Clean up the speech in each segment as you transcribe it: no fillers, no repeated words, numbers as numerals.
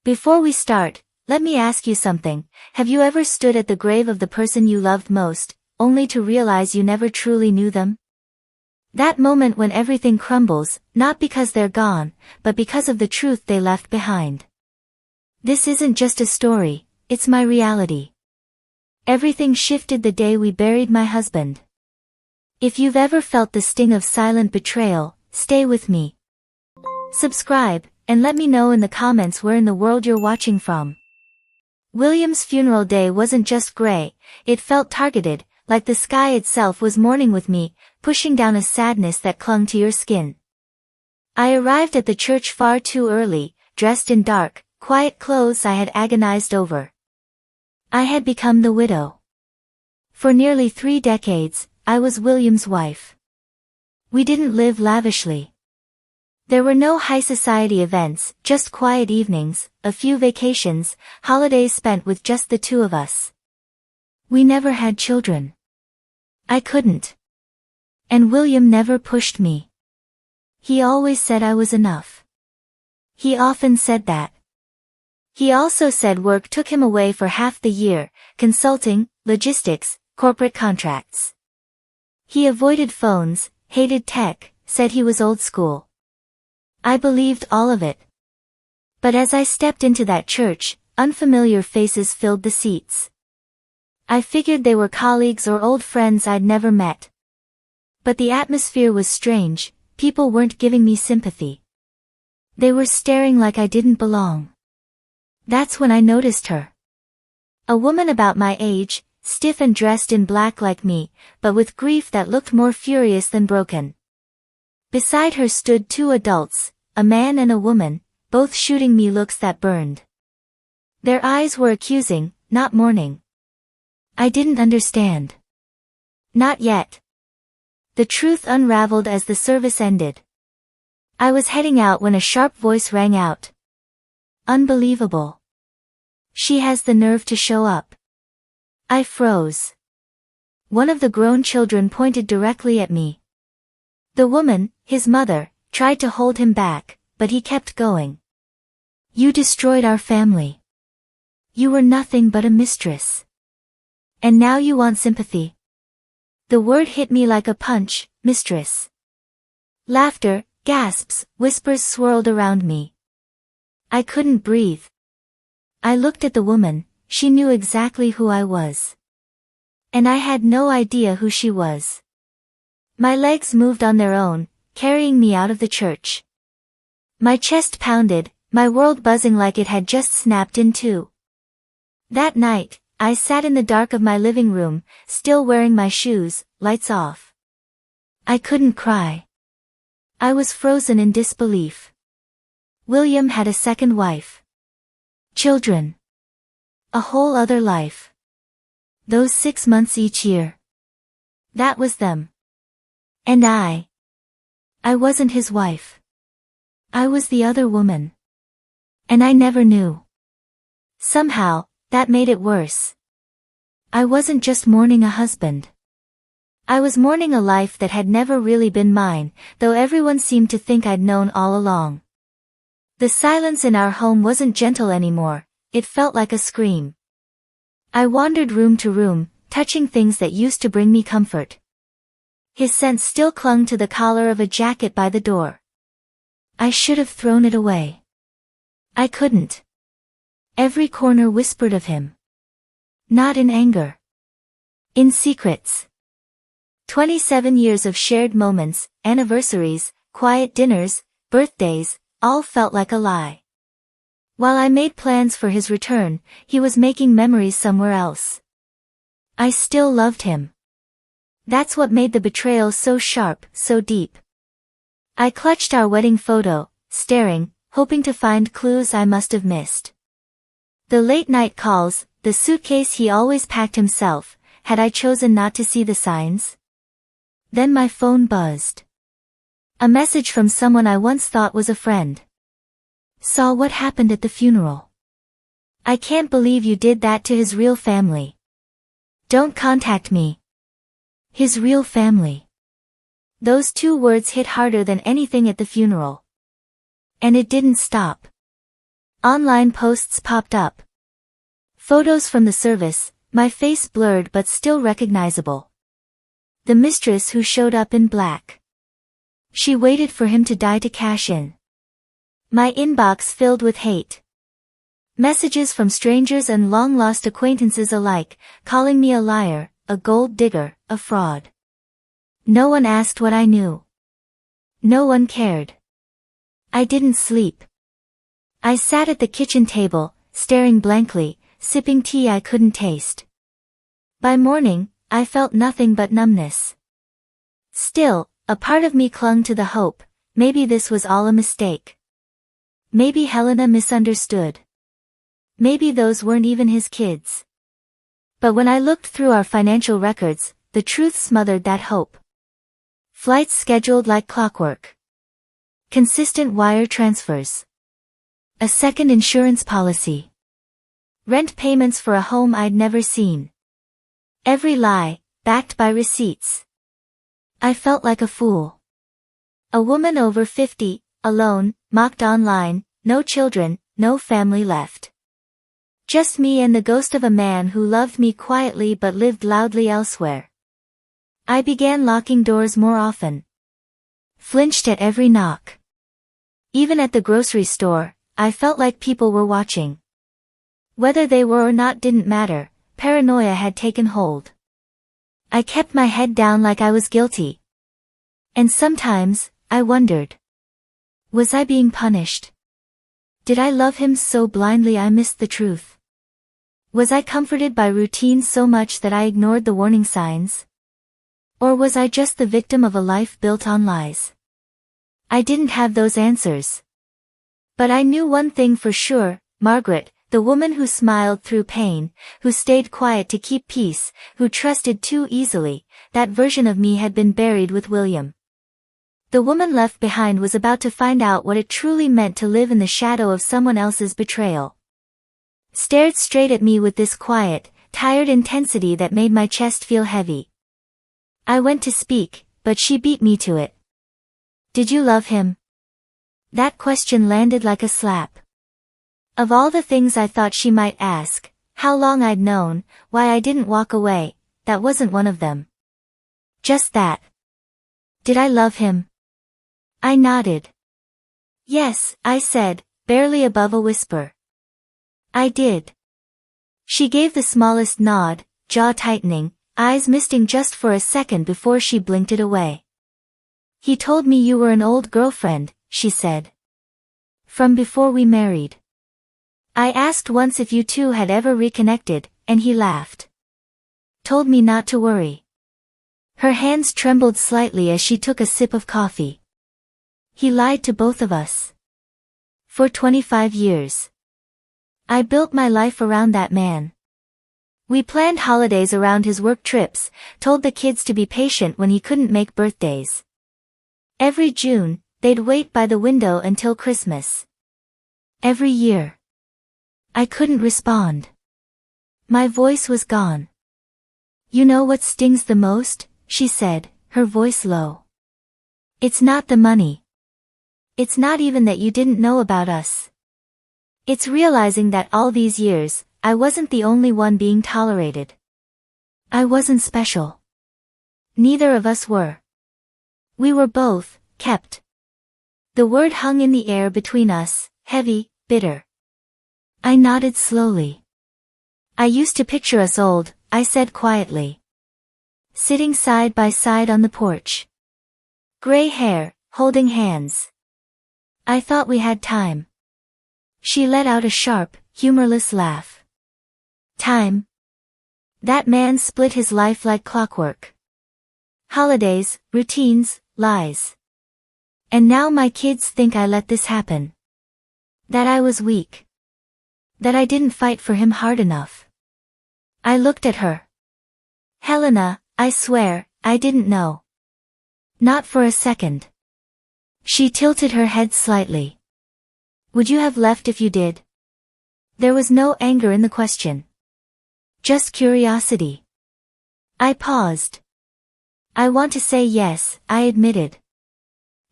Before we start, let me ask you something. Have you ever stood at the grave of the person you loved most, only to realize you never truly knew them? That moment when everything crumbles, not because they're gone, but because of the truth they left behind. This isn't just a story, it's my reality. Everything shifted the day we buried my husband. If you've ever felt the sting of silent betrayal, stay with me. Subscribe, and let me know in the comments where in the world you're watching from. William's funeral day wasn't just gray, it felt targeted, like the sky itself was mourning with me, pushing down a sadness that clung to your skin. I arrived at the church far too early, dressed in dark, quiet clothes I had agonized over. I had become the widow. For nearly 3 decades, I was William's wife. We didn't live lavishly. There were no high society events, just quiet evenings, a few vacations, holidays spent with just the two of us. We never had children. I couldn't. And William never pushed me. He always said I was enough. He often said that. He also said work took him away for half the year, consulting, logistics, corporate contracts. He avoided phones, hated tech, said he was old school. I believed all of it. But as I stepped into that church, unfamiliar faces filled the seats. I figured they were colleagues or old friends I'd never met. But the atmosphere was strange, people weren't giving me sympathy. They were staring like I didn't belong. That's when I noticed her. A woman about my age, stiff and dressed in black like me, but with grief that looked more furious than broken. Beside her stood 2 adults, a man and a woman, both shooting me looks that burned. Their eyes were accusing, not mourning. I didn't understand. Not yet. The truth unraveled as the service ended. I was heading out when a sharp voice rang out. Unbelievable. She has the nerve to show up. I froze. One of the grown children pointed directly at me. The woman, his mother, tried to hold him back, but he kept going. You destroyed our family. You were nothing but a mistress. And now you want sympathy. The word hit me like a punch, mistress. Laughter, gasps, whispers swirled around me. I couldn't breathe. I looked at the woman, she knew exactly who I was. And I had no idea who she was. My legs moved on their own, carrying me out of the church. My chest pounded, my world buzzing like it had just snapped in two. That night, I sat in the dark of my living room, still wearing my shoes, lights off. I couldn't cry. I was frozen in disbelief. William had a second wife. Children. A whole other life. Those 6 months each year. That was them. And I wasn't his wife. I was the other woman. And I never knew. Somehow, that made it worse. I wasn't just mourning a husband. I was mourning a life that had never really been mine, though everyone seemed to think I'd known all along. The silence in our home wasn't gentle anymore, it felt like a scream. I wandered room to room, touching things that used to bring me comfort. His scent still clung to the collar of a jacket by the door. I should have thrown it away. I couldn't. Every corner whispered of him. Not in anger. In secrets. 27 years of shared moments, anniversaries, quiet dinners, birthdays, all felt like a lie. While I made plans for his return, he was making memories somewhere else. I still loved him. That's what made the betrayal so sharp, so deep. I clutched our wedding photo, staring, hoping to find clues I must have missed. The late-night calls, the suitcase he always packed himself, had I chosen not to see the signs? Then my phone buzzed. A message from someone I once thought was a friend. Saw what happened at the funeral. I can't believe you did that to his real family. Don't contact me. His real family. Those 2 words hit harder than anything at the funeral. And it didn't stop. Online posts popped up. Photos from the service, my face blurred but still recognizable. The mistress who showed up in black. She waited for him to die to cash in. My inbox filled with hate. Messages from strangers and long-lost acquaintances alike, calling me a liar, a gold digger, a fraud. No one asked what I knew. No one cared. I didn't sleep. I sat at the kitchen table, staring blankly, sipping tea I couldn't taste. By morning, I felt nothing but numbness. Still, a part of me clung to the hope, maybe this was all a mistake. Maybe Helena misunderstood. Maybe those weren't even his kids. But when I looked through our financial records, the truth smothered that hope. Flights scheduled like clockwork. Consistent wire transfers. A second insurance policy. Rent payments for a home I'd never seen. Every lie, backed by receipts. I felt like a fool. A woman over 50, alone, mocked online, no children, no family left. Just me and the ghost of a man who loved me quietly but lived loudly elsewhere. I began locking doors more often. Flinched at every knock. Even at the grocery store, I felt like people were watching. Whether they were or not didn't matter, paranoia had taken hold. I kept my head down like I was guilty. And sometimes, I wondered. Was I being punished? Did I love him so blindly I missed the truth? Was I comforted by routine so much that I ignored the warning signs? Or was I just the victim of a life built on lies? I didn't have those answers. But I knew one thing for sure, Margaret, the woman who smiled through pain, who stayed quiet to keep peace, who trusted too easily, that version of me had been buried with William. The woman left behind was about to find out what it truly meant to live in the shadow of someone else's betrayal. Stared straight at me with this quiet, tired intensity that made my chest feel heavy. I went to speak, but she beat me to it. Did you love him? That question landed like a slap. Of all the things I thought she might ask, how long I'd known, why I didn't walk away, that wasn't one of them. Just that. Did I love him? I nodded. Yes, I said, barely above a whisper. I did. She gave the smallest nod, jaw tightening, eyes misting just for a second before she blinked it away. He told me you were an old girlfriend, she said. From before we married. I asked once if you two had ever reconnected, and he laughed. Told me not to worry. Her hands trembled slightly as she took a sip of coffee. He lied to both of us. For 25 years. I built my life around that man. We planned holidays around his work trips, told the kids to be patient when he couldn't make birthdays. Every June, they'd wait by the window until Christmas. Every year. I couldn't respond. My voice was gone. You know what stings the most, she said, her voice low. It's not the money. It's not even that you didn't know about us. It's realizing that all these years, I wasn't the only one being tolerated. I wasn't special. Neither of us were. We were both, kept. The word hung in the air between us, heavy, bitter. I nodded slowly. I used to picture us old, I said quietly. Sitting side by side on the porch. Gray hair, holding hands. I thought we had time. She let out a sharp, humorless laugh. Time. That man split his life like clockwork. Holidays, routines, lies. And now my kids think I let this happen. That I was weak. That I didn't fight for him hard enough. I looked at her. Helena, I swear, I didn't know. Not for a second. She tilted her head slightly. Would you have left if you did? There was no anger in the question. Just curiosity. I paused. I want to say yes, I admitted.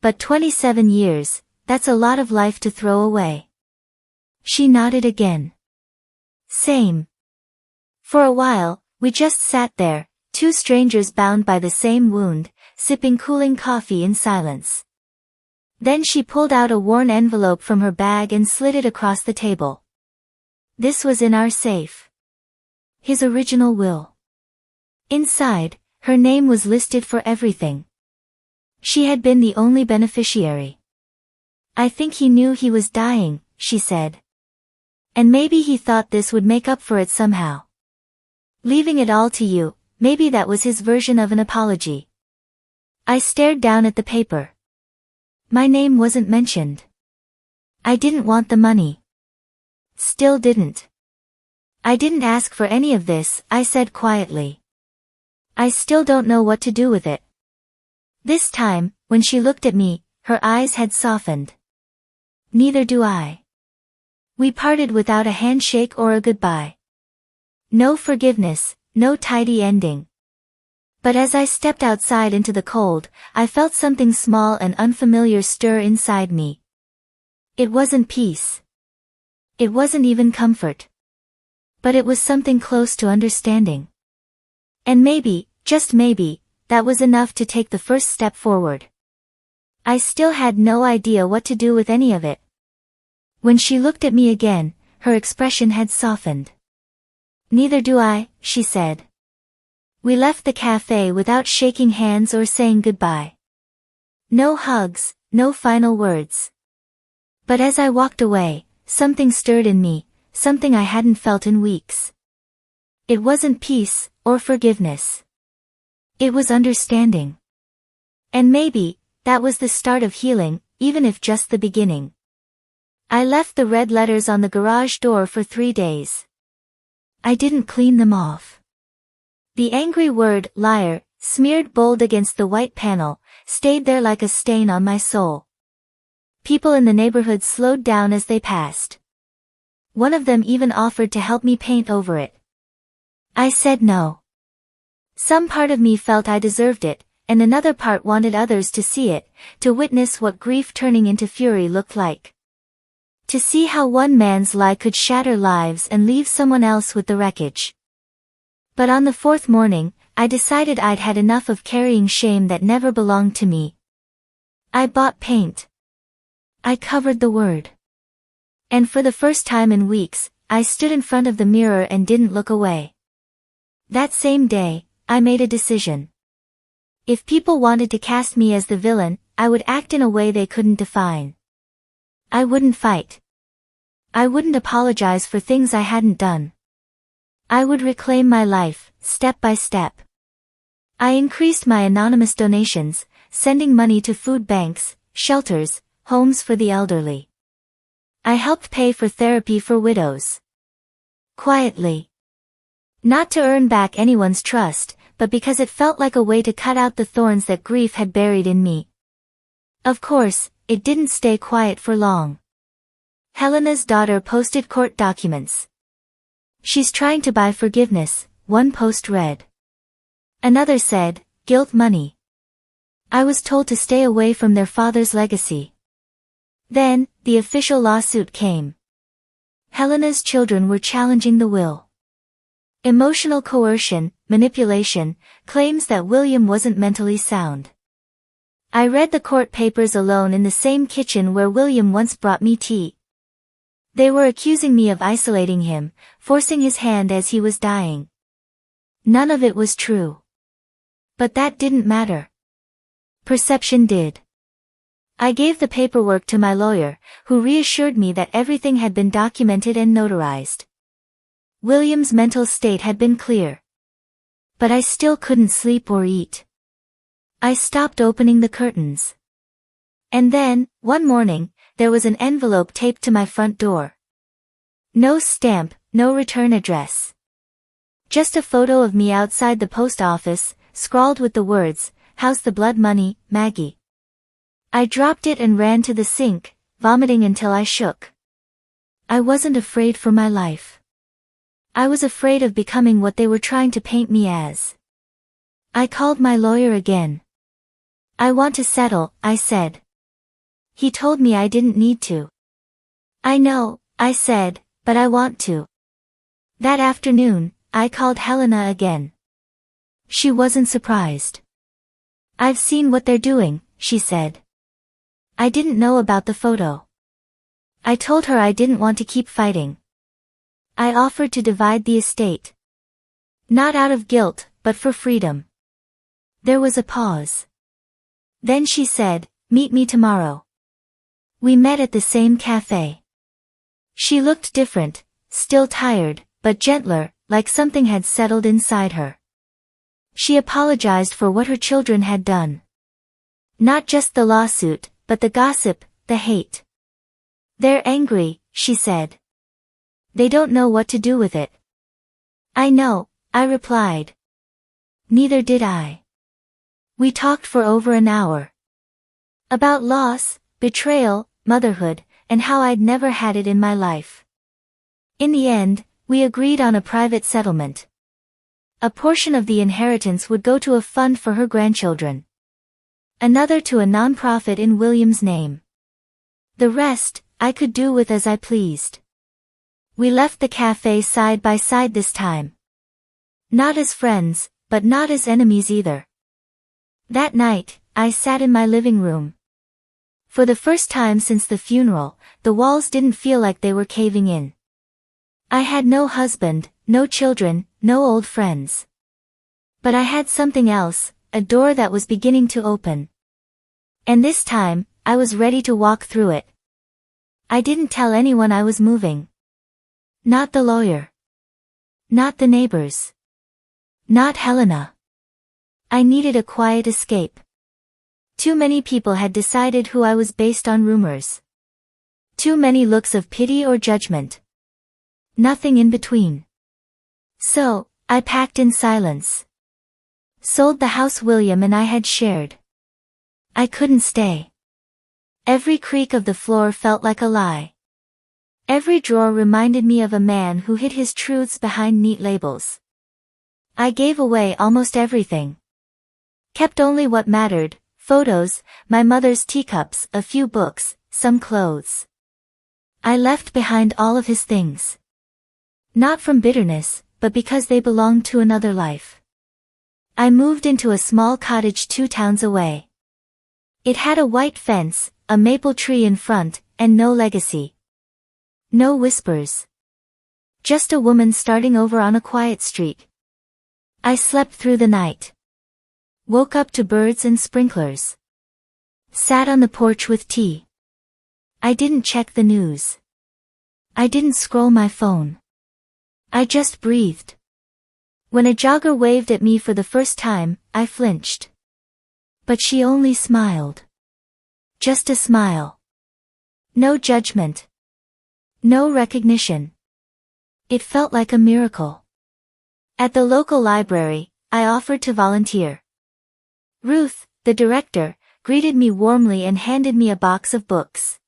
But 27 years, that's a lot of life to throw away. She nodded again. Same. For a while, we just sat there, two strangers bound by the same wound, sipping cooling coffee in silence. Then she pulled out a worn envelope from her bag and slid it across the table. This was in our safe. His original will. Inside, her name was listed for everything. She had been the only beneficiary. I think he knew he was dying, she said. And maybe he thought this would make up for it somehow. Leaving it all to you, maybe that was his version of an apology. I stared down at the paper. My name wasn't mentioned. I didn't want the money. Still didn't. I didn't ask for any of this, I said quietly. I still don't know what to do with it. This time, when she looked at me, her eyes had softened. Neither do I. We parted without a handshake or a goodbye. No forgiveness, no tidy ending. But as I stepped outside into the cold, I felt something small and unfamiliar stir inside me. It wasn't peace. It wasn't even comfort. But it was something close to understanding. And maybe, just maybe, that was enough to take the first step forward. I still had no idea what to do with any of it. When she looked at me again, her expression had softened. Neither do I, she said. We left the cafe without shaking hands or saying goodbye. No hugs, no final words. But as I walked away, something stirred in me, something I hadn't felt in weeks. It wasn't peace, or forgiveness. It was understanding. And maybe, that was the start of healing, even if just the beginning. I left the red letters on the garage door for 3 days. I didn't clean them off. The angry word, liar, smeared bold against the white panel, stayed there like a stain on my soul. People in the neighborhood slowed down as they passed. One of them even offered to help me paint over it. I said no. Some part of me felt I deserved it, and another part wanted others to see it, to witness what grief turning into fury looked like. To see how one man's lie could shatter lives and leave someone else with the wreckage. But on the 4th morning, I decided I'd had enough of carrying shame that never belonged to me. I bought paint. I covered the word. And for the first time in weeks, I stood in front of the mirror and didn't look away. That same day, I made a decision. If people wanted to cast me as the villain, I would act in a way they couldn't define. I wouldn't fight. I wouldn't apologize for things I hadn't done. I would reclaim my life, step by step. I increased my anonymous donations, sending money to food banks, shelters, homes for the elderly. I helped pay for therapy for widows. Quietly. Not to earn back anyone's trust, but because it felt like a way to cut out the thorns that grief had buried in me. Of course, it didn't stay quiet for long. Helena's daughter posted court documents. She's trying to buy forgiveness, one post read. Another said, guilt money. I was told to stay away from their father's legacy. Then, the official lawsuit came. Helena's children were challenging the will. Emotional coercion, manipulation, claims that William wasn't mentally sound. I read the court papers alone in the same kitchen where William once brought me tea. They were accusing me of isolating him, forcing his hand as he was dying. None of it was true. But that didn't matter. Perception did. I gave the paperwork to my lawyer, who reassured me that everything had been documented and notarized. William's mental state had been clear. But I still couldn't sleep or eat. I stopped opening the curtains. And then, one morning, there was an envelope taped to my front door. No stamp, no return address. Just a photo of me outside the post office, scrawled with the words, "How's the blood money, Maggie?" I dropped it and ran to the sink, vomiting until I shook. I wasn't afraid for my life. I was afraid of becoming what they were trying to paint me as. I called my lawyer again. I want to settle, I said. He told me I didn't need to. I know, I said, but I want to. That afternoon, I called Helena again. She wasn't surprised. I've seen what they're doing, she said. I didn't know about the photo. I told her I didn't want to keep fighting. I offered to divide the estate. Not out of guilt, but for freedom. There was a pause. Then she said, meet me tomorrow. We met at the same cafe. She looked different, still tired, but gentler, like something had settled inside her. She apologized for what her children had done. Not just the lawsuit, but the gossip, the hate. They're angry, she said. They don't know what to do with it. I know, I replied. Neither did I. We talked for over an hour. About loss, betrayal, motherhood, and how I'd never had it in my life. In the end, we agreed on a private settlement. A portion of the inheritance would go to a fund for her grandchildren. Another to a nonprofit in William's name. The rest, I could do with as I pleased. We left the cafe side by side this time. Not as friends, but not as enemies either. That night, I sat in my living room. For the first time since the funeral, the walls didn't feel like they were caving in. I had no husband, no children, no old friends. But I had something else, a door that was beginning to open. And this time, I was ready to walk through it. I didn't tell anyone I was moving. Not the lawyer. Not the neighbors. Not Helena. I needed a quiet escape. Too many people had decided who I was based on rumors. Too many looks of pity or judgment. Nothing in between. So, I packed in silence. Sold the house William and I had shared. I couldn't stay. Every creak of the floor felt like a lie. Every drawer reminded me of a man who hid his truths behind neat labels. I gave away almost everything. Kept only what mattered, photos, my mother's teacups, a few books, some clothes. I left behind all of his things. Not from bitterness, but because they belonged to another life. I moved into a small cottage 2 towns away. It had a white fence, a maple tree in front, and no legacy. No whispers. Just a woman starting over on a quiet street. I slept through the night. Woke up to birds and sprinklers. Sat on the porch with tea. I didn't check the news. I didn't scroll my phone. I just breathed. When a jogger waved at me for the first time, I flinched. But she only smiled. Just a smile. No judgment. No recognition. It felt like a miracle. At the local library, I offered to volunteer. Ruth, the director, greeted me warmly and handed me a box of books.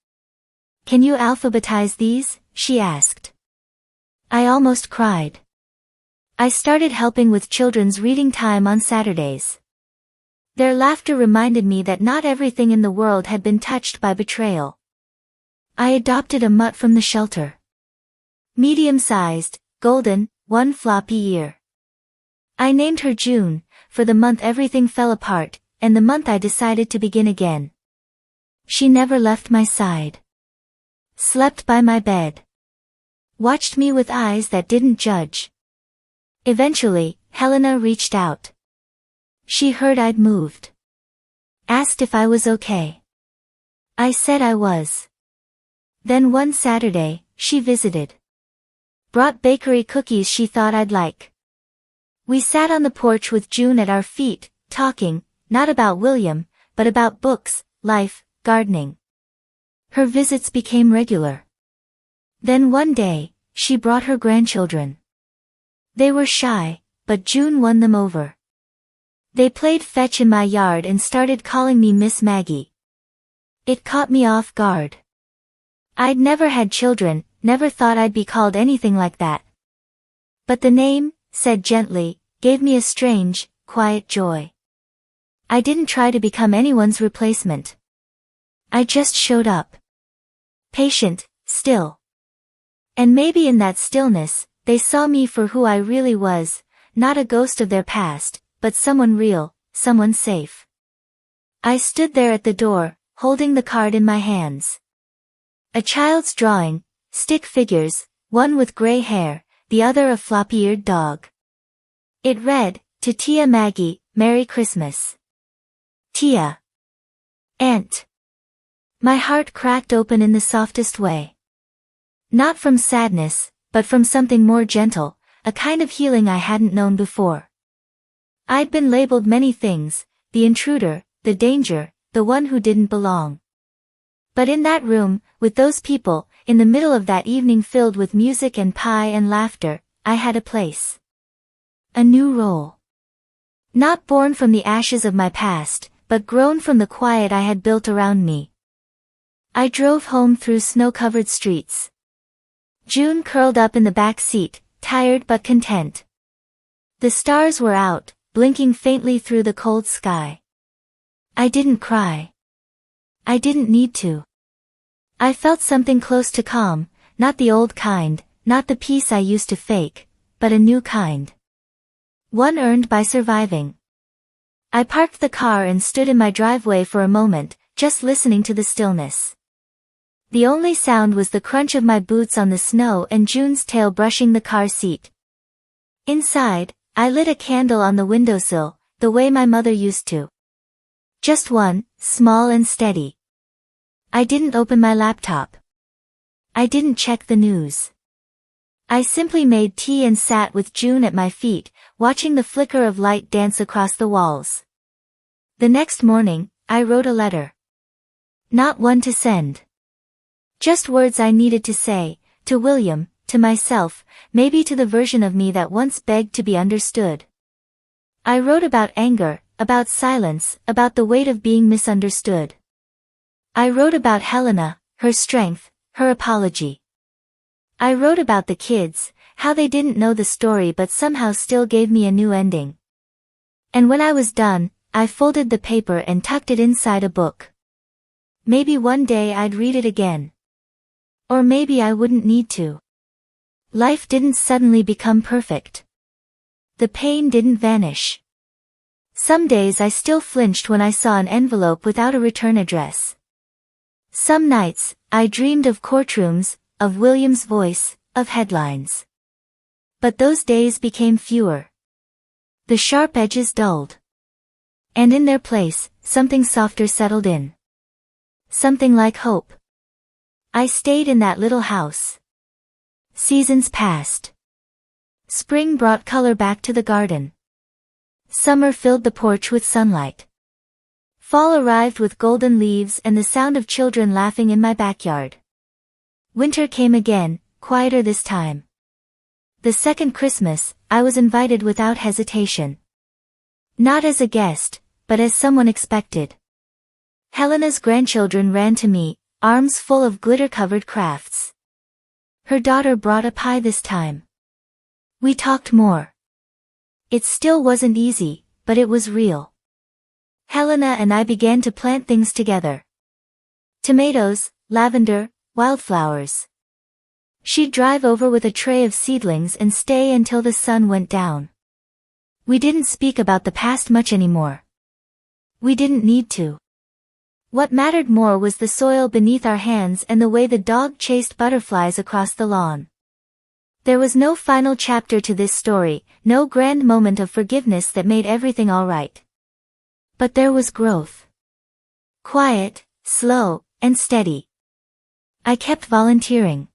"Can you alphabetize these?" she asked. I almost cried. I started helping with children's reading time on Saturdays. Their laughter reminded me that not everything in the world had been touched by betrayal. I adopted a mutt from the shelter. Medium-sized, golden, 1 floppy ear. I named her June, for the month everything fell apart, and the month I decided to begin again. She never left my side. Slept by my bed. Watched me with eyes that didn't judge. Eventually, Helena reached out. She heard I'd moved. Asked if I was okay. I said I was. Then one Saturday, she visited. Brought bakery cookies she thought I'd like. We sat on the porch with June at our feet, talking, not about William, but about books, life, gardening. Her visits became regular. Then one day, she brought her grandchildren. They were shy, but June won them over. They played fetch in my yard and started calling me Miss Maggie. It caught me off guard. I'd never had children, never thought I'd be called anything like that. But the name, said gently, gave me a strange, quiet joy. I didn't try to become anyone's replacement. I just showed up. Patient, still. And maybe in that stillness, they saw me for who I really was, not a ghost of their past, but someone real, someone safe. I stood there at the door, holding the card in my hands. A child's drawing, stick figures, one with gray hair, the other a floppy-eared dog. It read, "To Tia Maggie, Merry Christmas. Tia. Aunt." My heart cracked open in the softest way. Not from sadness, but from something more gentle, a kind of healing I hadn't known before. I'd been labeled many things, the intruder, the danger, the one who didn't belong. But in that room, with those people, in the middle of that evening filled with music and pie and laughter, I had a place. A new role. Not born from the ashes of my past, but grown from the quiet I had built around me. I drove home through snow-covered streets. June curled up in the back seat, tired but content. The stars were out, blinking faintly through the cold sky. I didn't cry. I didn't need to. I felt something close to calm, not the old kind, not the peace I used to fake, but a new kind. One earned by surviving. I parked the car and stood in my driveway for a moment, just listening to the stillness. The only sound was the crunch of my boots on the snow and June's tail brushing the car seat. Inside, I lit a candle on the windowsill, the way my mother used to. Just one, small and steady. I didn't open my laptop. I didn't check the news. I simply made tea and sat with June at my feet, watching the flicker of light dance across the walls. The next morning, I wrote a letter. Not one to send. Just words I needed to say, to William, to myself, maybe to the version of me that once begged to be understood. I wrote about anger, about silence, about the weight of being misunderstood. I wrote about Helena, her strength, her apology. I wrote about the kids, how they didn't know the story but somehow still gave me a new ending. And when I was done, I folded the paper and tucked it inside a book. Maybe one day I'd read it again. Or maybe I wouldn't need to. Life didn't suddenly become perfect. The pain didn't vanish. Some days I still flinched when I saw an envelope without a return address. Some nights, I dreamed of courtrooms, of William's voice, of headlines. But those days became fewer. The sharp edges dulled. And in their place, something softer settled in. Something like hope. I stayed in that little house. Seasons passed. Spring brought color back to the garden. Summer filled the porch with sunlight. Fall arrived with golden leaves and the sound of children laughing in my backyard. Winter came again, quieter this time. The second Christmas, I was invited without hesitation. Not as a guest, but as someone expected. Helena's grandchildren ran to me, arms full of glitter-covered crafts. Her daughter brought a pie this time. We talked more. It still wasn't easy, but it was real. Helena and I began to plant things together. Tomatoes, lavender, wildflowers. She'd drive over with a tray of seedlings and stay until the sun went down. We didn't speak about the past much anymore. We didn't need to. What mattered more was the soil beneath our hands and the way the dog chased butterflies across the lawn. There was no final chapter to this story, no grand moment of forgiveness that made everything all right. But there was growth. Quiet, slow, and steady. I kept volunteering.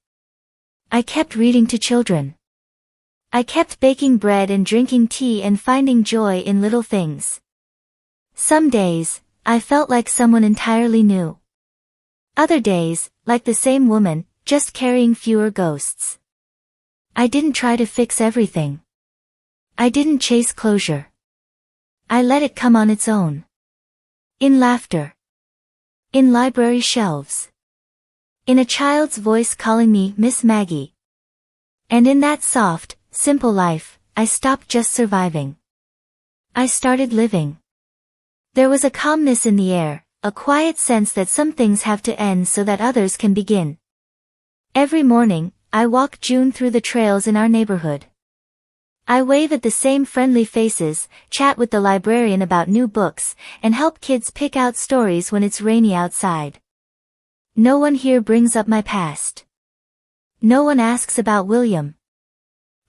I kept reading to children. I kept baking bread and drinking tea and finding joy in little things. Some days, I felt like someone entirely new. Other days, like the same woman, just carrying fewer ghosts. I didn't try to fix everything. I didn't chase closure. I let it come on its own. In laughter. In library shelves. In a child's voice calling me Miss Maggie. And in that soft, simple life, I stopped just surviving. I started living. There was a calmness in the air, a quiet sense that some things have to end so that others can begin. Every morning, I walk June through the trails in our neighborhood. I wave at the same friendly faces, chat with the librarian about new books, and help kids pick out stories when it's rainy outside. No one here brings up my past. No one asks about William.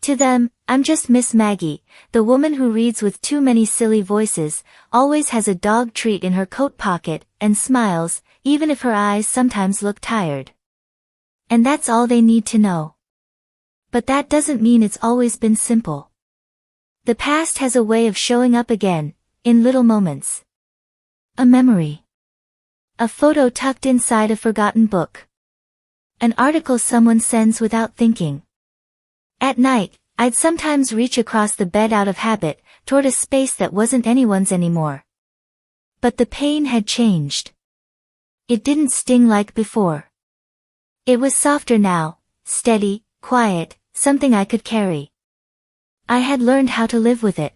To them, I'm just Miss Maggie, the woman who reads with too many silly voices, always has a dog treat in her coat pocket, and smiles, even if her eyes sometimes look tired. And that's all they need to know. But that doesn't mean it's always been simple. The past has a way of showing up again, in little moments. A memory. A photo tucked inside a forgotten book. An article someone sends without thinking. At night, I'd sometimes reach across the bed out of habit, toward a space that wasn't anyone's anymore. But the pain had changed. It didn't sting like before. It was softer now, steady, quiet, something I could carry. I had learned how to live with it.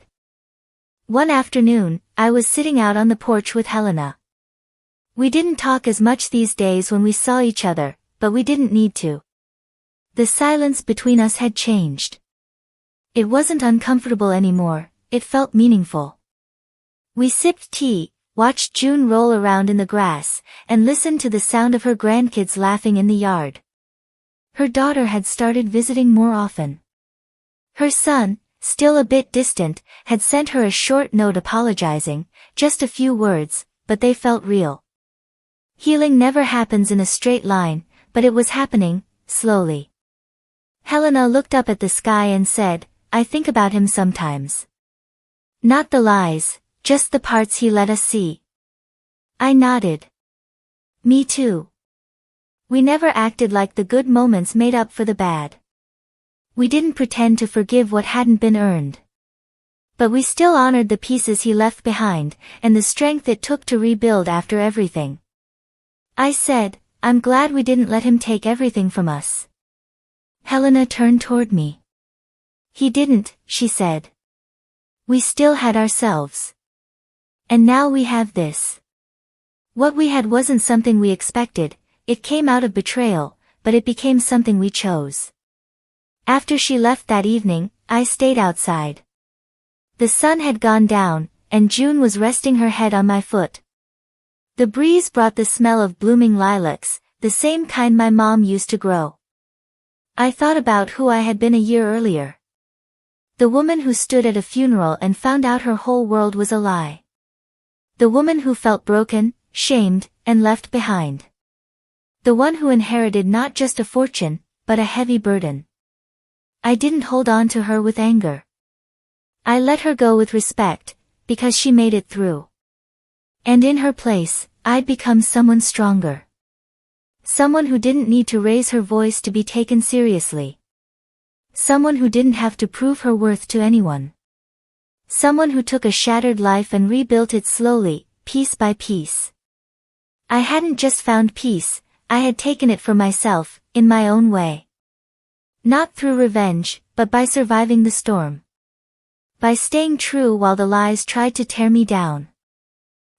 One afternoon, I was sitting out on the porch with Helena. We didn't talk as much these days when we saw each other, but we didn't need to. The silence between us had changed. It wasn't uncomfortable anymore, it felt meaningful. We sipped tea, watched June roll around in the grass, and listened to the sound of her grandkids laughing in the yard. Her daughter had started visiting more often. Her son, still a bit distant, had sent her a short note apologizing, just a few words, but they felt real. Healing never happens in a straight line, but it was happening, slowly. Helena looked up at the sky and said, I think about him sometimes. Not the lies, just the parts he let us see. I nodded. Me too. We never acted like the good moments made up for the bad. We didn't pretend to forgive what hadn't been earned. But we still honored the pieces he left behind, and the strength it took to rebuild after everything. I said, I'm glad we didn't let him take everything from us. Helena turned toward me. He didn't, she said. We still had ourselves. And now we have this. What we had wasn't something we expected, it came out of betrayal, but it became something we chose. After she left that evening, I stayed outside. The sun had gone down, and June was resting her head on my foot. The breeze brought the smell of blooming lilacs, the same kind my mom used to grow. I thought about who I had been a year earlier. The woman who stood at a funeral and found out her whole world was a lie. The woman who felt broken, shamed, and left behind. The one who inherited not just a fortune, but a heavy burden. I didn't hold on to her with anger. I let her go with respect, because she made it through. And in her place, I'd become someone stronger. Someone who didn't need to raise her voice to be taken seriously. Someone who didn't have to prove her worth to anyone. Someone who took a shattered life and rebuilt it slowly, piece by piece. I hadn't just found peace, I had taken it for myself, in my own way. Not through revenge, but by surviving the storm. By staying true while the lies tried to tear me down.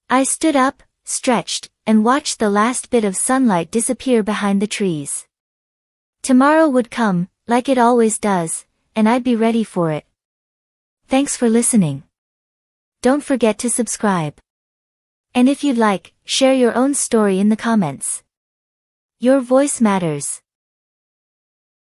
I stood up, stretched, and watched the last bit of sunlight disappear behind the trees. Tomorrow would come, like it always does, and I'd be ready for it. Thanks for listening. Don't forget to subscribe. And if you'd like, share your own story in the comments. Your voice matters.